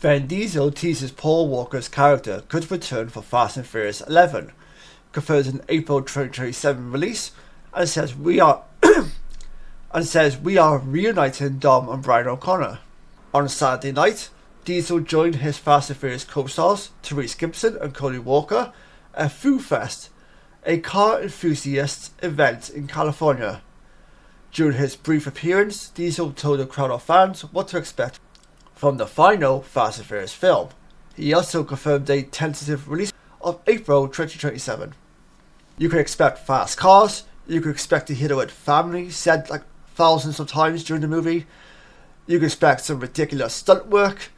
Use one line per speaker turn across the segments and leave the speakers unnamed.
Vin Diesel teases Paul Walker's character could return for Fast and Furious 11, confirms an April 2027 release, and says we are reuniting Dom and Brian O'Connor. On Saturday night, Diesel joined his Fast and Furious co-stars Therese Gibson and Cody Walker at Foo Fest, a car enthusiast event in California. During his brief appearance, Diesel told a crowd of fans what to expect from the final Fast and Furious film. He also confirmed a tentative release of April 2027. You can expect fast cars, you can expect to hear the word family said like thousands of times during the movie, you can expect some ridiculous stunt work,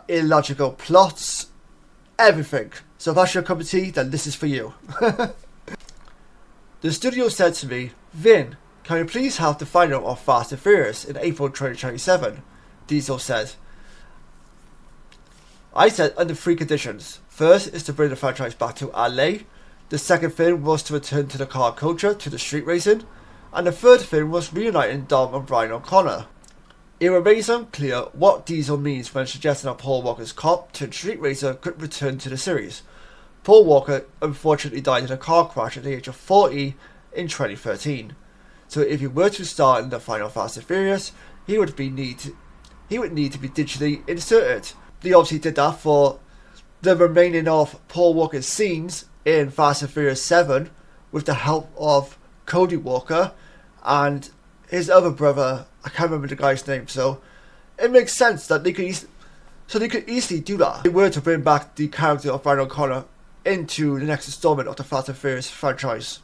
illogical plots, everything. So if that's your cup of tea, then this is for you. The studio said to me, "Vin, can you please have the final of Fast and Furious in April 2027? Diesel said. I said under 3 conditions. First is to bring the franchise back to LA. The second thing was to return to the car culture, to the street racing. And the third thing was reuniting Dom and Brian O'Connor. It remains unclear what Diesel means when suggesting that Paul Walker's cop turned street racer could return to the series. Paul Walker unfortunately died in a car crash at the age of 40 in 2013. So if he were to star in the final Fast and Furious, he would need to be digitally inserted. They obviously did that for the remaining of Paul Walker's scenes in Fast and Furious 7 with the help of Cody Walker and his other brother. I can't remember the guy's name, so it makes sense that they could easily do that. They were to bring back the character of Brian O'Connor into the next installment of the Fast and Furious franchise.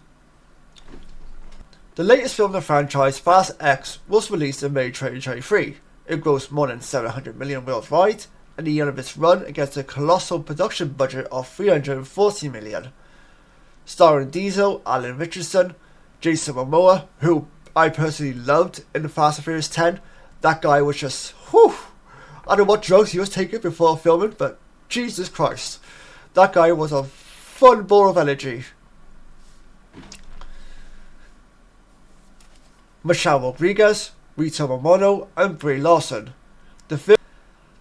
The latest film in the franchise, Fast X, was released in May 2023. It grossed more than $700 million worldwide, and the end of its run against a colossal production budget of $340 million. Starring Diesel, Alan Richardson, Jason Momoa, who I personally loved in the Fast and Furious 10. That guy was just, whew, I don't know what drugs he was taking before filming, but Jesus Christ. That guy was a fun ball of energy. Michelle Rodriguez, Rita Moreno, and Brie Larson.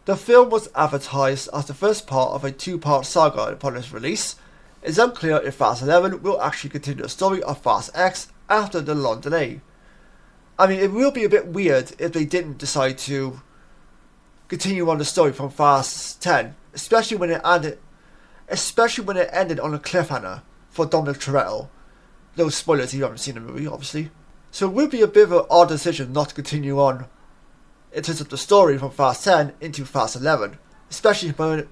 The film was advertised as the first part of a 2-part saga upon its release. It's unclear if Fast 11 will actually continue the story of Fast X after the long delay. I mean, it will be a bit weird if they didn't decide to continue on the story from Fast 10, especially when it ended on a cliffhanger for Dominic Toretto. No spoilers if you haven't seen the movie, obviously. So it would be a bit of an odd decision not to continue on in terms of the story from Fast 10 into Fast 11, especially when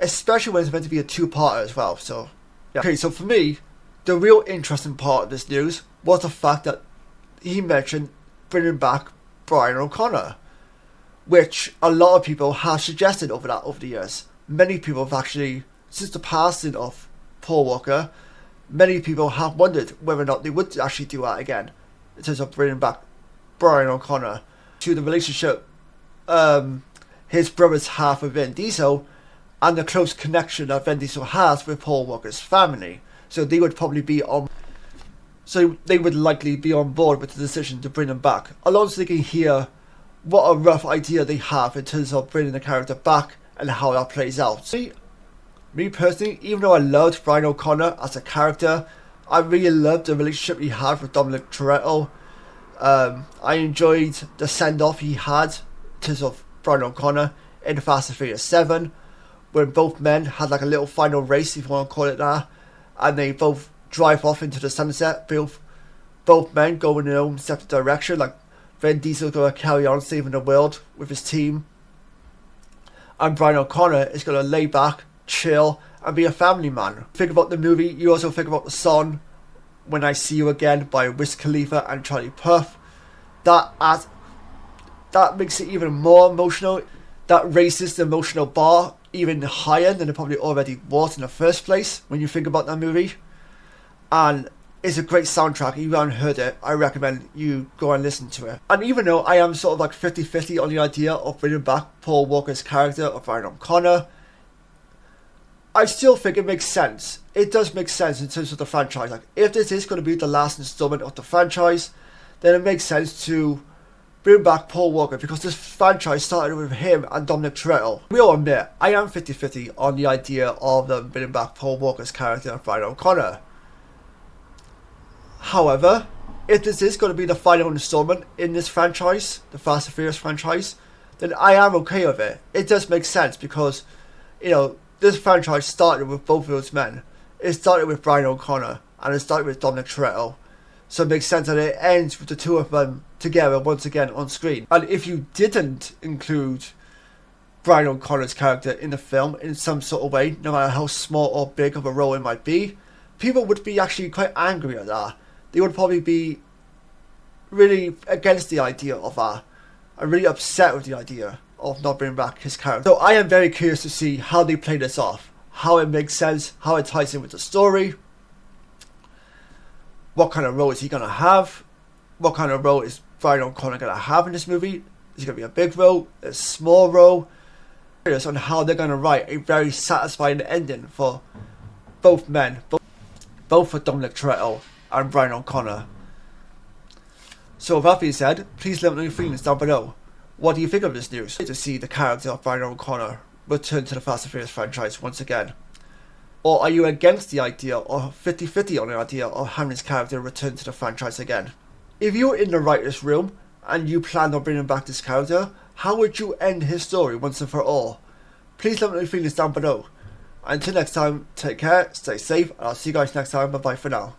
it's meant to be a 2-parter as well. So yeah. Okay, so for me, the real interesting part of this news was the fact that he mentioned bringing back Brian O'Connor, which a lot of people have suggested over the years. Many people have actually, since the passing of Paul Walker, many people have wondered whether or not they would actually do that again, in terms of bringing back Brian O'Connor to the relationship his brothers have with Vin Diesel and the close connection that Vin Diesel has with Paul Walker's family. So they would likely be on board with the decision to bring him back, along so they can hear what a rough idea they have in terms of bringing the character back and how that plays out. Me personally, even though I loved Brian O'Connor as a character, I really loved the relationship he had with Dominic Toretto. I enjoyed the send-off he had in terms of Brian O'Connor in Fast and Furious 7, when both men had like a little final race, if you want to call it that, and they both drive off into the sunset, both men go in their own separate direction, like Vin Diesel going to carry on saving the world with his team, and Brian O'Connor is going to lay back, chill, and be a family man. Think about the movie, you also think about the song When I See You Again by Wiz Khalifa and Charlie Puth. That makes it even more emotional. That raises the emotional bar even higher than it probably already was in the first place when you think about that movie. And it's a great soundtrack. If you haven't heard it, I recommend you go and listen to it. And even though I am sort of like 50-50 on the idea of bringing back Paul Walker's character of Brian O'Connor, I still think it makes sense. It does make sense in terms of the franchise. Like, if this is going to be the last installment of the franchise, then it makes sense to bring back Paul Walker because this franchise started with him and Dominic Toretto. We all admit, I am 50-50 on the idea of them bringing back Paul Walker's character and Brian O'Connor. However, if this is going to be the final installment in this franchise, the Fast and Furious franchise, then I am okay with it. It does make sense because, you know, this franchise started with both of those men. It started with Brian O'Connor and it started with Dominic Toretto. So it makes sense that it ends with the two of them together once again on screen. And if you didn't include Brian O'Connor's character in the film in some sort of way, no matter how small or big of a role it might be, people would be actually quite angry at that. They would probably be really against the idea of that and really upset with the idea of not bringing back his character. So I am very curious to see how they play this off, how it makes sense, how it ties in with the story. What kind of role is he going to have? What kind of role is Brian O'Connor going to have in this movie? Is it going to be a big role? A small role? Curious on how they're going to write a very satisfying ending for both men. Both for Dominic Toretto and Brian O'Connor. So with that being said, please let me know your feelings down below. What do you think of this news? To see the character of Brian O'Connor return to the Fast and Furious franchise once again. Or are you against the idea, or 50-50 on the idea of having his character return to the franchise again? If you were in the writer's room and you planned on bringing back this character, how would you end his story once and for all? Please let me know your feelings down below. Until next time, take care, stay safe, and I'll see you guys next time. Bye bye for now.